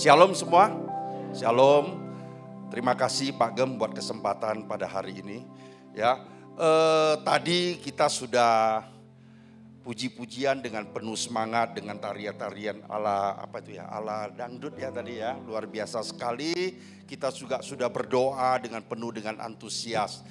Shalom semua, shalom. Terima kasih Pak Gem buat kesempatan pada hari ini. Ya, tadi kita sudah puji-pujian dengan penuh semangat dengan tarian-tarian ala apa itu ya, ala dangdut ya tadi ya, luar biasa sekali. Kita juga sudah berdoa dengan penuh dengan antusias.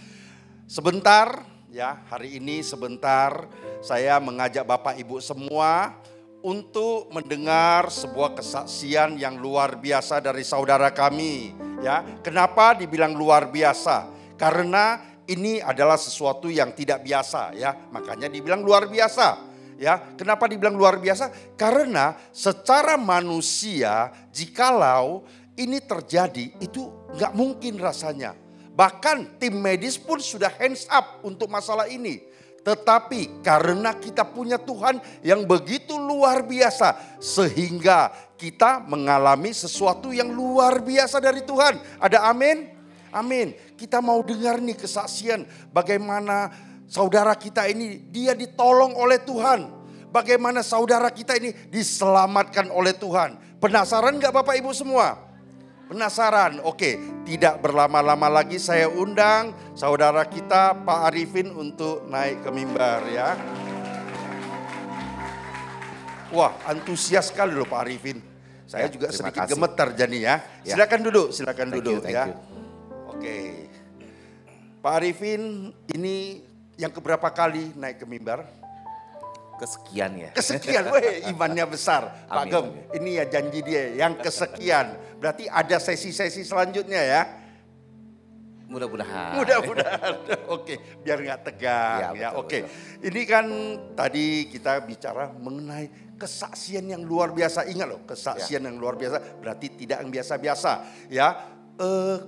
Sebentar ya, hari ini sebentar saya mengajak Bapak Ibu semua untuk mendengar sebuah kesaksian yang luar biasa dari saudara kami. Ya, kenapa dibilang luar biasa? Karena ini adalah sesuatu yang tidak biasa ya, makanya dibilang luar biasa. Ya, kenapa dibilang luar biasa? Karena secara manusia jikalau ini terjadi itu nggak mungkin rasanya. Bahkan tim medis pun sudah hands up untuk masalah ini. Tetapi karena kita punya Tuhan yang begitu luar biasa sehingga kita mengalami sesuatu yang luar biasa dari Tuhan. Ada amin? Amin. Kita mau dengar nih kesaksian bagaimana saudara kita ini dia ditolong oleh Tuhan. Bagaimana saudara kita ini diselamatkan oleh Tuhan. Penasaran gak Bapak Ibu semua? Penasaran? Oke, tidak berlama-lama lagi saya undang saudara kita Pak Arifin untuk naik ke mimbar ya. Wah, antusias sekali loh Pak Arifin. Saya juga sedikit gemetar jadi ya. Silakan duduk, silakan duduk ya. Oke. Pak Arifin ini yang keberapa kali naik ke mimbar? Kesekian ya. Kesekian, weh imannya besar. Pak Gem, ini ya janji dia yang kesekian. Berarti ada sesi-sesi selanjutnya ya. Mudah-mudahan. Mudah-mudahan. Oke, biar nggak tegang ya. Oke. Ini kan tadi kita bicara mengenai kesaksian yang luar biasa. Ingat loh, kesaksian yang luar biasa berarti tidak yang biasa-biasa ya.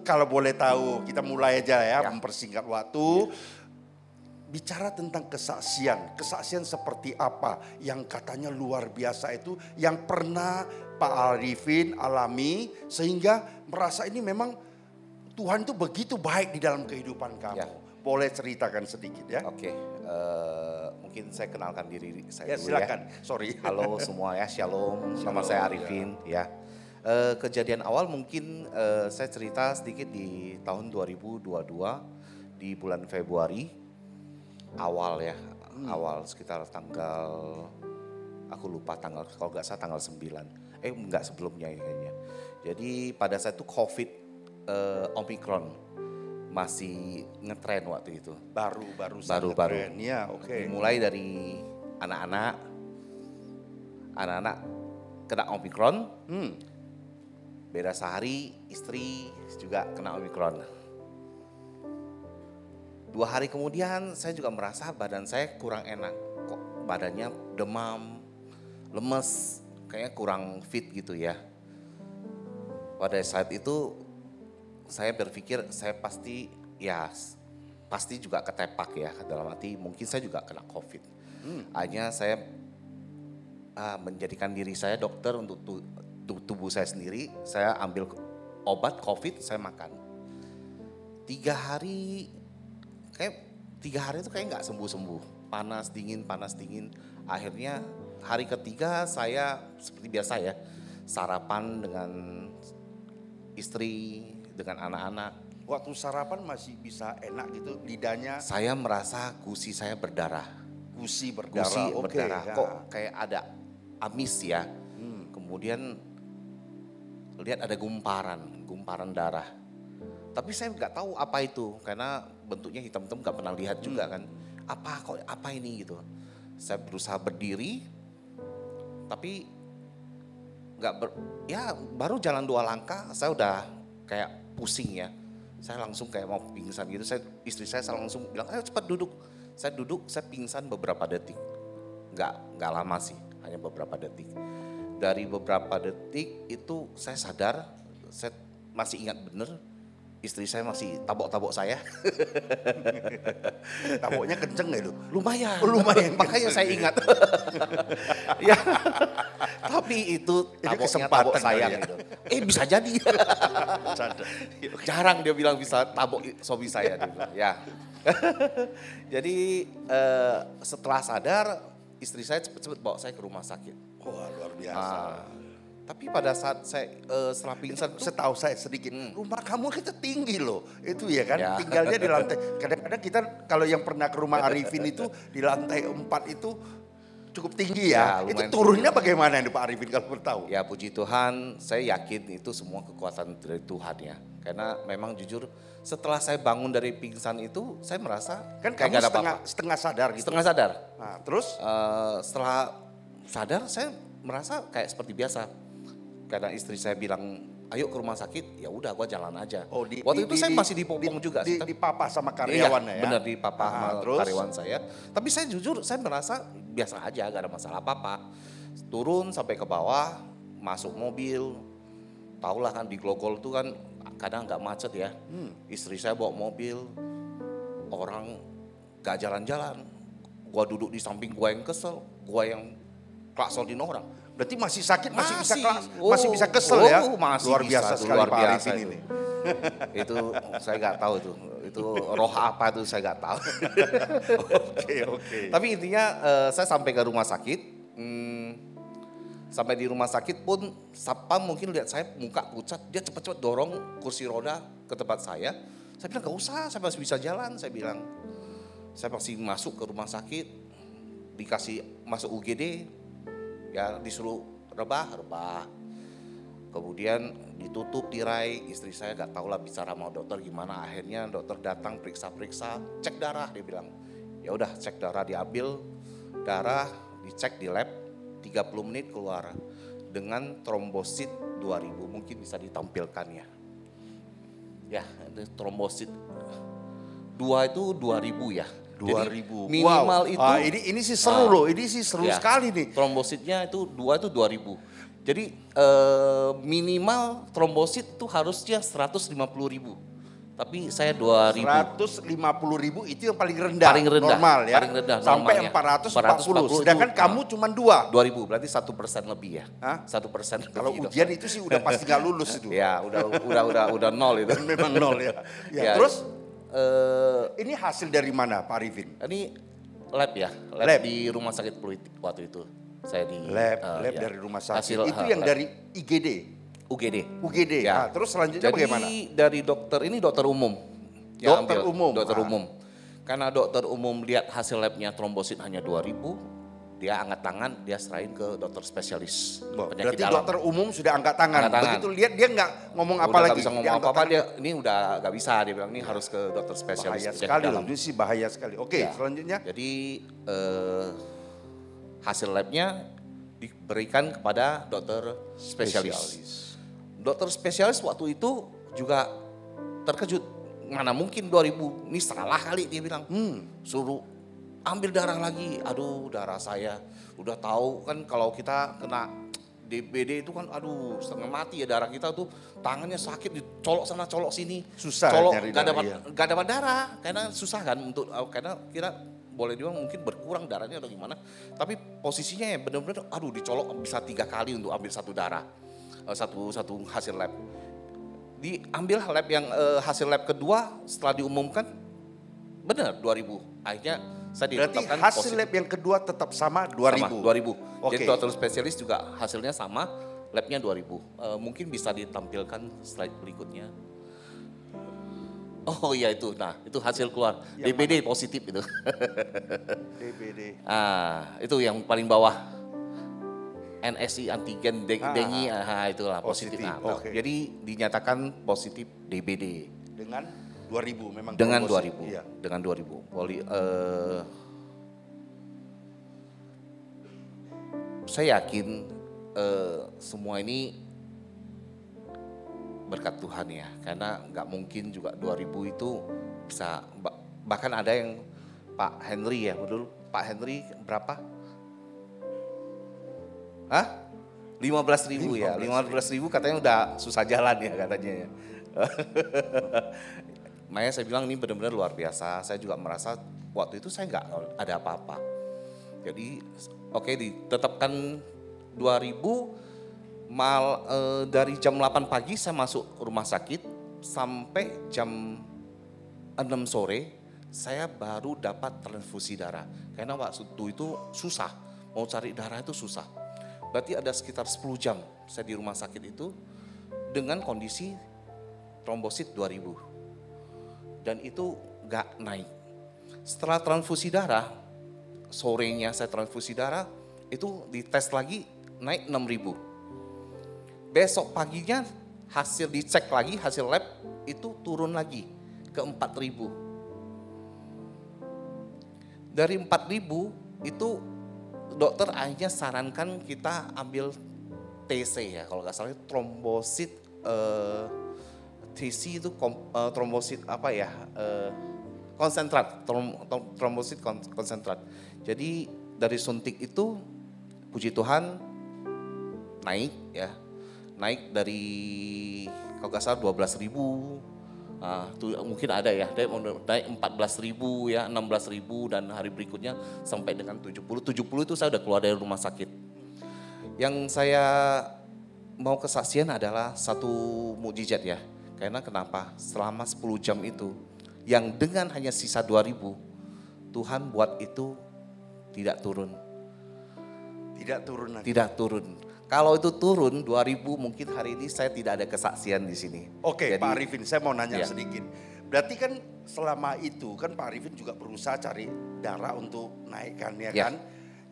Kalau boleh tahu, kita mulai aja ya. Mempersingkat waktu. Bicara tentang kesaksian, kesaksian seperti apa yang katanya luar biasa itu yang pernah Pak Arifin alami sehingga merasa ini memang Tuhan itu begitu baik di dalam kehidupan kamu. Boleh ceritakan sedikit ya? Oke, mungkin saya kenalkan diri saya ya, dulu silakan. ya. Sorry. Halo semua ya, shalom. Nama saya Arifin ya. Kejadian awal mungkin saya cerita sedikit di tahun 2022 di bulan Februari. Awal ya, awal sekitar tanggal, aku lupa tanggal, kalau nggak salah tanggal 9. Enggak sebelumnya kayaknya. Jadi pada saat itu COVID Omicron masih ngetren waktu itu. Baru ngetren ya, oke. Dimulai dari anak-anak kena Omicron. Beda sehari istri juga kena Omicron. 2 hari kemudian saya juga merasa badan saya kurang enak. Kok badannya demam, lemes, kayaknya kurang fit gitu ya. Pada saat itu saya berpikir saya pasti juga ketepak ya. Dalam arti mungkin saya juga kena COVID. Akhirnya saya menjadikan diri saya dokter untuk tubuh saya sendiri. Saya ambil obat COVID, saya makan. 3 hari itu kayak nggak sembuh-sembuh, panas dingin. Akhirnya hari ketiga saya seperti biasa ya, sarapan dengan istri, dengan anak-anak. Waktu sarapan masih bisa enak gitu lidahnya? Saya merasa gusi saya berdarah. Gusi berdarah. Ya. Kok kayak ada amis ya. Kemudian lihat ada gumparan darah. Tapi saya nggak tahu apa itu karena bentuknya hitam-hitam nggak pernah lihat juga kan. Apa ini gitu. Saya berusaha berdiri tapi baru jalan 2 langkah saya udah kayak pusing ya. Saya langsung kayak mau pingsan gitu. Istri saya langsung bilang, ayo cepat duduk. Saya duduk, saya pingsan beberapa detik. Nggak lama sih, hanya beberapa detik. Dari beberapa detik itu saya sadar, saya masih ingat bener. Istri saya masih tabok-tabok saya. Taboknya kenceng gak itu? Lumayan. Makanya saya ingat. Ya, tapi itu taboknya tabok saya gitu. Bisa jadi. Jarang dia bilang bisa tabok suami saya. Ya. Jadi setelah sadar istri saya cepet-cepet bawa saya ke rumah sakit. Wah luar biasa. Tapi pada saat saya setelah pingsan tuh, Setahu saya sedikit, rumah kamu kita tinggi loh. Itu ya kan, tinggalnya di lantai. Kadang-kadang kita kalau yang pernah ke rumah Arifin itu di lantai 4 itu cukup tinggi ya. Ya, Itu lumayan turunnya bagaimana nih Pak Arifin kalau boleh tahu? ya puji Tuhan, saya yakin itu semua kekuatan dari Tuhan ya. Karena memang jujur setelah saya bangun dari pingsan itu, saya merasa Kan kayak kamu gak ada setengah sadar gitu. Setengah sadar. Nah, terus Setelah sadar saya merasa kayak seperti biasa. Karena istri saya bilang, ayo ke rumah sakit, ya udah gua jalan aja. Waktu itu saya masih dipopong juga sih. Di papa sama karyawan ya. Benar di papa sama terus? karyawan saya. Tapi saya jujur saya merasa biasa aja, gak ada masalah apa-apa. Turun sampai ke bawah, masuk mobil. Tahulah kan di Glogol itu kan kadang gak macet ya. Istri saya bawa mobil, orang gak jalan-jalan. Gua duduk di samping gua yang kesel, gua yang klaksonin orang. Berarti masih sakit, masih bisa Oh, masih bisa kesel ya. masih Luar bisa biasa tuh, sekali luar Pak biasa Arifin itu. ini. Itu saya nggak tahu tuh, itu roh apa tuh saya nggak tahu. Oke. Tapi intinya saya sampai ke rumah sakit, sampai di rumah sakit pun Sapam mungkin lihat saya muka pucat, dia cepat-cepat dorong kursi roda ke tempat saya. Saya bilang nggak usah, saya masih bisa jalan. Saya bilang saya masih masuk ke rumah sakit, dikasih masuk UGD. Ya disuruh rebah. Kemudian ditutup tirai, istri saya gak tahu lah bicara sama dokter gimana. Akhirnya dokter datang periksa, cek darah dia bilang. Ya udah cek darah diambil, darah dicek di lab, 30 menit keluar. Dengan trombosit 2000, mungkin bisa ditampilkan ya. Ya itu trombosit, 2 itu 2000 ya. 2000. Jadi minimal itu. Ini sih seru loh, ini sih seru Ya, sekali nih. trombositnya itu 2 itu 2000. Jadi minimal trombosit itu harusnya 150.000. Tapi saya 2000. 150.000 itu yang paling rendah, Paling rendah, normal ya. paling rendah, Sampai normalnya. 440. Sedangkan kamu cuma 2. 2000 berarti 1% lebih ya. Hah? 1% lebih. Kalau ujian itu sih udah pasti nggak lulus itu. Ya udah nol itu. Memang nol ya. Ya, Terus ini hasil dari mana Pak Arifin? Ini lab ya, Lab. di rumah sakit Pluit waktu itu. Saya di Lab ya. dari rumah sakit. Hasil, Itu yang lab. dari IGD. UGD. Nah, Ya. terus selanjutnya Jadi bagaimana? dari dokter ini dokter umum. Dokter umum. Dokter umum. Karena dokter umum lihat hasil labnya trombosit hanya 2000, dia angkat tangan, dia serahin ke dokter spesialis penyakit Berarti dalam. dokter umum sudah angkat tangan. Angkat tangan. Begitu lihat dia nggak ngomong apa Udah lagi. nggak bisa ngomong Dia angkat apa-apa, tangan. dia ini udah nggak bisa, dia bilang ini harus ke dokter spesialis Bahaya penyakit sekali dalam. loh, itu sih bahaya sekali. Oke, Ya. selanjutnya. Jadi hasil labnya diberikan kepada dokter spesialis. Dokter spesialis waktu itu juga terkejut. Mana mungkin 2000, ini salah kali dia bilang. Suruh ambil darah lagi. Aduh darah saya. Udah tahu kan kalau kita kena DBD itu kan aduh setengah mati ya darah kita tuh. Tangannya sakit dicolok sana colok sini. Susah colok nyari gak darah, dapat iya. gak dapat darah. Karena susah kan untuk karena kita boleh dibilang mungkin berkurang darahnya atau gimana. Tapi posisinya ya benar-benar aduh dicolok bisa 3 kali untuk ambil satu darah. Satu hasil lab. Diambil lab yang hasil lab kedua setelah diumumkan benar 2000. Akhirnya saya Berarti ditetapkan hasil positif. lab yang kedua tetap sama 2000. Sama 2000. Oke. Jadi dokter spesialis juga hasilnya sama, labnya 2000. Mungkin bisa ditampilkan slide berikutnya. Oh iya itu, nah itu hasil keluar. Yang DBD positif itu. DBD. Itu yang paling bawah. NSI antigen dengi, itulah positif. Positif, Nah, oke. Jadi dinyatakan positif DBD. Dengan 2000 memang. Dengan trombosit. 2000, Iya. dengan 2000. Saya yakin semua ini berkat Tuhan ya, karena nggak mungkin juga 2000 itu bisa, bahkan ada yang Pak Henry ya, dulu Pak Henry berapa? Hah? 15.000 ya, 15.000 katanya udah susah jalan ya katanya ya. Makanya saya bilang ini benar-benar luar biasa. Saya juga merasa waktu itu saya nggak ada apa-apa. Jadi oke ditetapkan 2000 dari jam 8 pagi saya masuk rumah sakit sampai jam 6 sore saya baru dapat transfusi darah. Karena waktu itu susah, mau cari darah itu susah. Berarti ada sekitar 10 jam saya di rumah sakit itu dengan kondisi trombosit 2000. Dan itu gak naik. Setelah transfusi darah, sorenya saya transfusi darah, itu dites lagi naik 6000. Besok paginya hasil dicek lagi, hasil lab itu turun lagi ke 4000. Dari 4000 itu dokter akhirnya sarankan kita ambil TC ya, kalau nggak salah trombosit TC itu trombosit apa ya, konsentrat, trombosit konsentrat. Jadi dari suntik itu puji Tuhan naik ya, naik dari kalau nggak salah 12.000. Tuh mungkin ada ya, naik 14.000 ya, 16.000 dan hari berikutnya sampai dengan 70 itu saya udah keluar dari rumah sakit. Yang saya mau kesaksian adalah satu mukjizat ya. Karena kenapa? Selama 10 jam itu yang dengan hanya sisa 2.000 Tuhan buat itu tidak turun. Tidak turun. Kalau itu turun 2000 mungkin hari ini saya tidak ada kesaksian di sini. Oke, Jadi, Pak Arifin, saya mau nanya ya. sedikit. Berarti kan selama itu kan Pak Arifin juga berusaha cari darah untuk naikkan ya Ya. kan?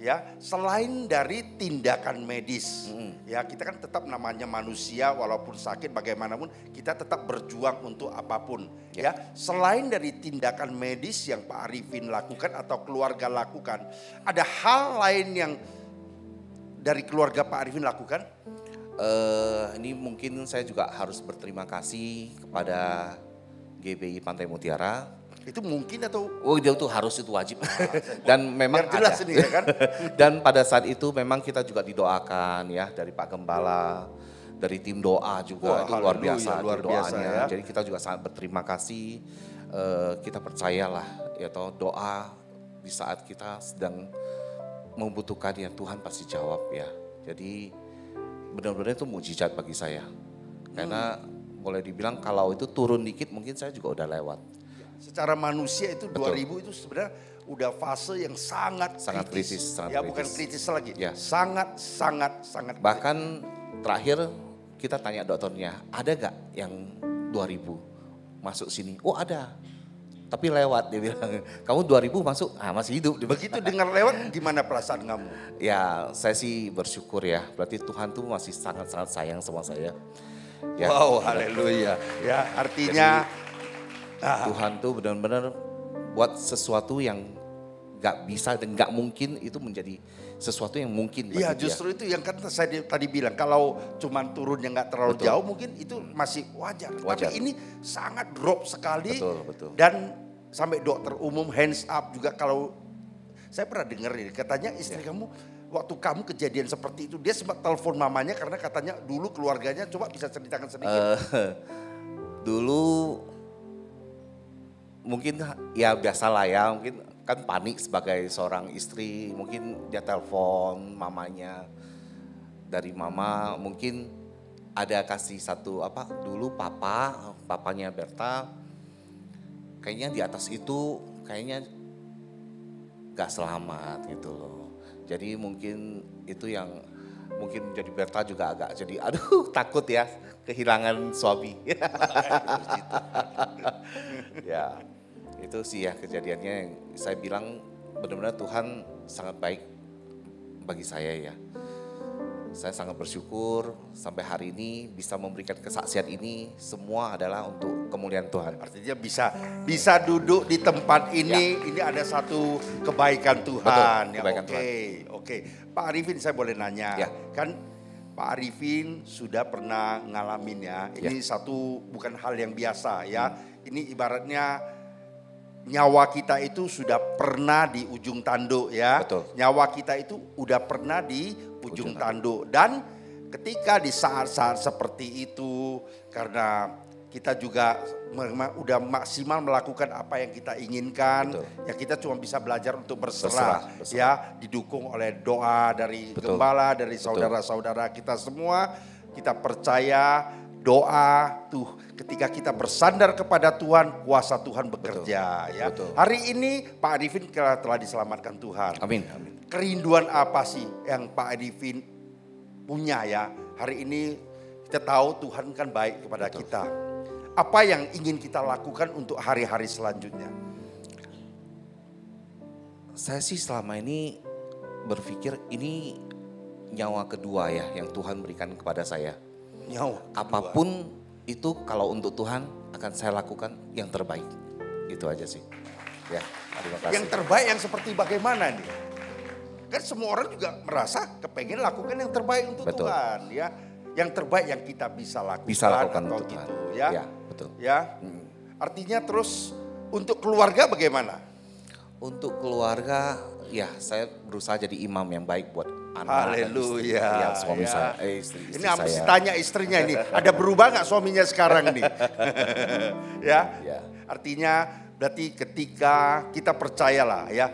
Ya, selain dari tindakan medis, ya kita kan tetap namanya manusia walaupun sakit bagaimanapun kita tetap berjuang untuk apapun. Ya, selain dari tindakan medis yang Pak Arifin lakukan atau keluarga lakukan, ada hal lain yang dari keluarga Pak Arifin lakukan? Ini mungkin saya juga harus berterima kasih kepada GBI Pantai Mutiara. Itu mungkin atau? Oh, itu harus, itu wajib. Dan memang Biar jelas ada. ini ya kan? Dan pada saat itu memang kita juga didoakan ya dari Pak Gembala, dari tim doa juga. Wah, itu luar haleluya, biasa, luar tim biasa doanya. ya. Jadi kita juga sangat berterima kasih. Kita percayalah ya toh, doa di saat kita sedang membutuhkan ya Tuhan pasti jawab ya. Jadi benar-benar itu mukjizat bagi saya. Karena boleh dibilang kalau itu turun dikit mungkin saya juga udah lewat. Secara manusia itu Betul. 2000 itu sebenarnya udah fase yang sangat kritis. sangat Ya kritis. bukan kritis lagi. Ya. Sangat kritis. Bahkan terakhir kita tanya dokternya, ada gak yang 2000 masuk sini? Oh ada, tapi lewat dia bilang. Kamu 2000 masuk, masih hidup. Begitu dengar lewat gimana perasaan kamu? Ya saya sih bersyukur ya, berarti Tuhan tuh masih sangat-sangat sayang sama saya. Ya, Wow, haleluya. Ya, artinya Tuhan tuh benar-benar buat sesuatu yang gak bisa dan gak mungkin itu menjadi sesuatu yang mungkin bagi iya dia. justru itu yang kan saya tadi bilang, kalau cuman turunnya nggak terlalu Betul. jauh mungkin itu masih wajar. Wajar. Tapi ini sangat drop sekali. Betul. Dan sampai dokter umum hands up juga. Kalau saya pernah dengar ini, katanya istri kamu waktu kamu kejadian seperti itu dia sempat telepon mamanya karena katanya dulu keluarganya, coba bisa ceritakan sedikit. Dulu mungkin ya biasalah ya, mungkin kan panik sebagai seorang istri, mungkin dia telepon mamanya, dari mama mungkin ada kasih satu dulu papanya Berta kayaknya di atas itu kayaknya gak selamat gitu loh. Jadi mungkin itu yang mungkin jadi Berta juga agak jadi aduh takut ya kehilangan suami. Ya itu sih ya kejadiannya yang saya bilang benar-benar Tuhan sangat baik bagi saya ya. Saya sangat bersyukur sampai hari ini bisa memberikan kesaksian ini semua adalah untuk kemuliaan Tuhan. Artinya bisa duduk di tempat ini, ini ada satu kebaikan Tuhan. Betul, kebaikan Oke. Pak Arifin, saya boleh nanya, Ya. kan Pak Arifin sudah pernah ngalamin ya, ini satu bukan hal yang biasa ya, ini ibaratnya nyawa kita itu sudah pernah di ujung tanduk ya. Betul. Nyawa kita itu udah pernah di ujung tanduk. Dan ketika di saat-saat seperti itu, karena kita juga udah maksimal melakukan apa yang kita inginkan. Betul. Ya kita cuma bisa belajar untuk berserah. Ya, didukung oleh doa dari Betul. gembala, dari saudara-saudara kita semua. Kita percaya doa tuh ketika kita bersandar kepada Tuhan, kuasa Tuhan bekerja. Ya. Betul. Hari ini Pak Arifin telah diselamatkan Tuhan. Amin. Kerinduan apa sih yang Pak Arifin punya ya hari ini kita tahu Tuhan kan baik kepada kita. Apa yang ingin kita lakukan untuk hari-hari selanjutnya? Saya sih selama ini berpikir ini nyawa kedua ya yang Tuhan berikan kepada saya. Nyawa kedua. Apapun itu kalau untuk Tuhan akan saya lakukan yang terbaik. Itu aja sih. Ya, terima kasih. Yang terbaik yang seperti bagaimana nih? Kan semua orang juga merasa kepengen lakukan yang terbaik untuk Betul. Tuhan, ya. Yang terbaik yang kita bisa lakukan, Bisa lakukan atau untuk gitu, Tuhan. ya. Ya, betul. Ya. Artinya terus untuk keluarga bagaimana? Untuk keluarga, ya saya berusaha jadi imam yang baik buat anak dan istri. Haleluya. Ya, suami Ya. saya, istri Ini harus saya. tanya istrinya ini, ada berubah nggak suaminya sekarang nih? Ya. Ya. Artinya berarti ketika kita percayalah ya,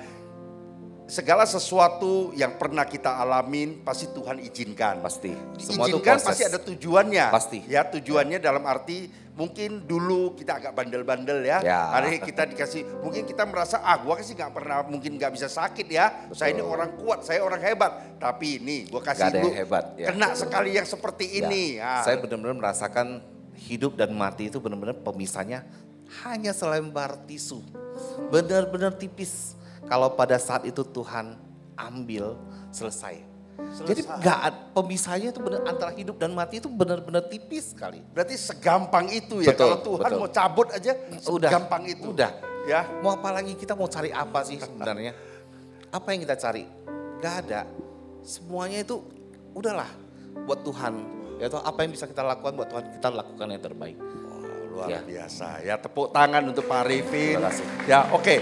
segala sesuatu yang pernah kita alamin pasti Tuhan izinkan. Pasti. Semua itu Diizinkan proses. pasti ada tujuannya. Pasti. Ya, tujuannya dalam arti mungkin dulu kita agak bandel-bandel ya. Ya. Hari ini kita dikasih, mungkin kita merasa gua sih nggak pernah, mungkin nggak bisa sakit ya. Saya ini orang kuat, saya orang hebat. Tapi ini gua kasih Gak ada lu yang hebat. Ya, kena betul. sekali yang seperti ini. Ya, Ah. saya benar-benar merasakan hidup dan mati itu benar-benar pemisahnya hanya selembar tisu. Benar-benar tipis. Kalau pada saat itu Tuhan ambil, selesai. Jadi pemisahnya itu benar antara hidup dan mati itu benar-benar tipis sekali. Berarti segampang itu ya. Betul, Kalau Tuhan betul. mau cabut aja, Udah, segampang itu. Udah. Ya. Mau apa lagi, kita mau cari apa sih sebenarnya? Apa yang kita cari? Gak ada. Semuanya itu udahlah buat Tuhan. Ya toh, apa yang bisa kita lakukan buat Tuhan, kita lakukan yang terbaik. Luar Ya. biasa ya, tepuk tangan untuk Pak Arifin. Terima kasih. Ya, oke.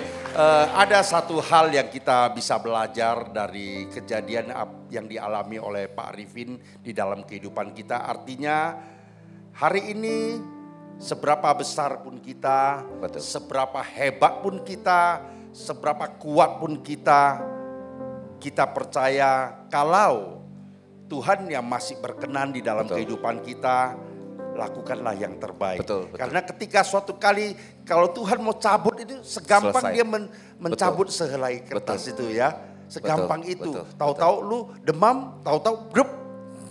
Ada satu hal yang kita bisa belajar dari kejadian yang dialami oleh Pak Arifin di dalam kehidupan kita. Artinya hari ini seberapa besar pun kita, Betul. seberapa hebat pun kita, seberapa kuat pun kita percaya kalau Tuhan yang masih berkenan di dalam Betul. kehidupan kita, lakukanlah yang terbaik. Betul, betul. Karena ketika suatu kali kalau Tuhan mau cabut itu segampang Selesai. dia mencabut sehelai kertas Betul. itu ya. Segampang Betul, itu. betul, Tahu-tahu lu demam, tahu-tahu grup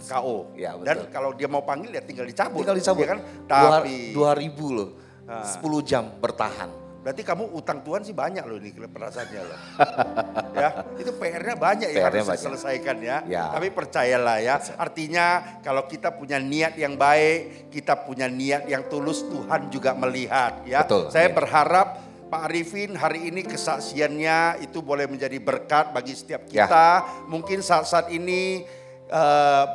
KO. Ya, betul. Dan kalau dia mau panggil ya tinggal dicabut. Tinggal dicabut. Ya kan? Tapi 2000 loh. 10 jam bertahan. berarti kamu utang Tuhan sih banyak loh ini perasaannya loh. Ya, itu PR-nya banyak yang PR-nya harus banyak. diselesaikan ya. Ya. Tapi percayalah ya, artinya kalau kita punya niat yang baik, kita punya niat yang tulus, Tuhan juga melihat ya. Betul, Saya ya. berharap Pak Arifin hari ini kesaksiannya itu boleh menjadi berkat bagi setiap Ya. kita. Mungkin saat-saat ini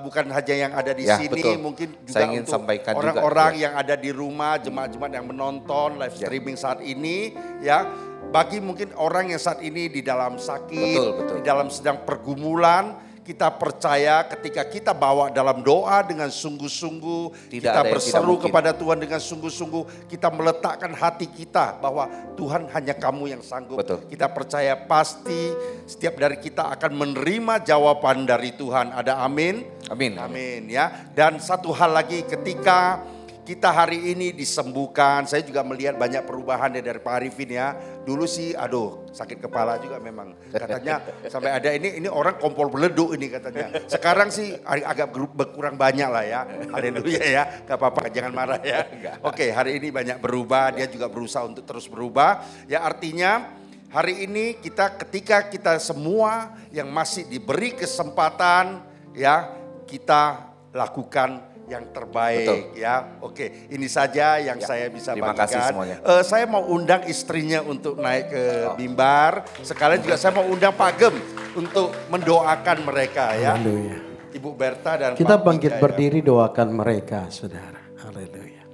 bukan hanya yang ada di Ya, sini, betul. mungkin juga Saya ingin untuk sampaikan juga, orang-orang ya. yang ada di rumah, jemaat-jemaat yang menonton live Ya. streaming saat ini, ya. Bagi mungkin orang yang saat ini di dalam sakit, Betul, betul. di dalam sedang pergumulan, kita percaya ketika kita bawa dalam doa dengan sungguh-sungguh, Tidak kita ada yang tidak berseru mungkin. kepada Tuhan dengan sungguh-sungguh, kita meletakkan hati kita bahwa Tuhan hanya kamu yang sanggup. Betul. Kita percaya pasti setiap dari kita akan menerima jawaban dari Tuhan. Ada amin? Amin. Amin ya. Dan satu hal lagi, ketika kita hari ini disembuhkan, saya juga melihat banyak perubahan dari Pak Arifin ya. Dulu sih aduh sakit kepala juga memang. Katanya sampai ada ini orang kompor beleduk ini katanya. Sekarang sih agak berkurang banyak lah ya. Haleluya ya. Gak apa-apa, jangan marah ya. Oke, hari ini banyak berubah, dia juga berusaha untuk terus berubah. Ya artinya hari ini ketika kita semua yang masih diberi kesempatan ya, kita lakukan yang terbaik. Betul. Ya. Oke, ini saja yang saya bisa Terima bagikan. kasih semuanya. Saya mau undang istrinya untuk naik ke mimbar. Sekalian juga saya mau undang Pak Gem untuk mendoakan mereka ya. Haleluya. Ibu Berta dan Kita Pak bangkit Wijaya. berdiri doakan mereka, saudara. Haleluya.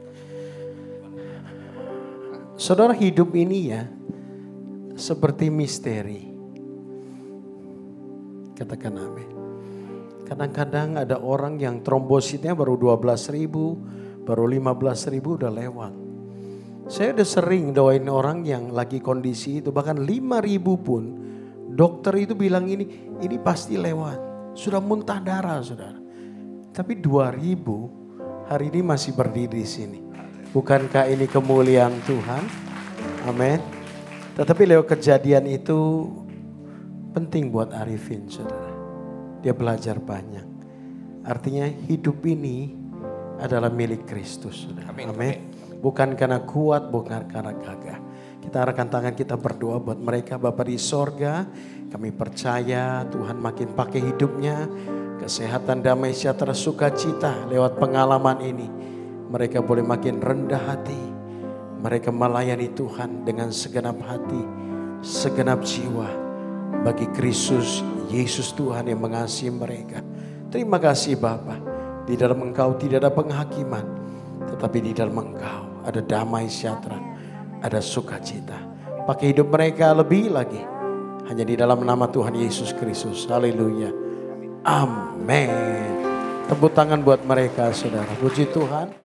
Saudara, hidup ini ya seperti misteri. Katakan amin. Kadang-kadang ada orang yang trombositnya baru 12.000, baru 15.000 udah lewat. Saya udah sering doain orang yang lagi kondisi itu, bahkan 5.000 pun dokter itu bilang ini pasti lewat. Sudah muntah darah, saudara. Tapi 2.000 hari ini masih berdiri di sini. Bukankah ini kemuliaan Tuhan? Amin. Tetapi lewat kejadian itu penting buat Arifin, saudara. Dia belajar banyak. Artinya hidup ini adalah milik Kristus. Amin. Amin. Bukan karena kuat, bukan karena gagah. Kita arahkan tangan kita berdoa buat mereka. Bapa di sorga, kami percaya Tuhan makin pakai hidupnya. Kesehatan, damai, sejahtera, sukacita lewat pengalaman ini. Mereka boleh makin rendah hati. Mereka melayani Tuhan dengan segenap hati, segenap jiwa. Bagi Kristus Yesus Tuhan yang mengasihi mereka. Terima kasih Bapa. Di dalam Engkau tidak ada penghakiman. Tetapi di dalam Engkau ada damai sejahtera. Ada sukacita. Pakai hidup mereka lebih lagi. Hanya di dalam nama Tuhan Yesus Kristus. Haleluya. Amin. Tepuk tangan buat mereka saudara. Puji Tuhan.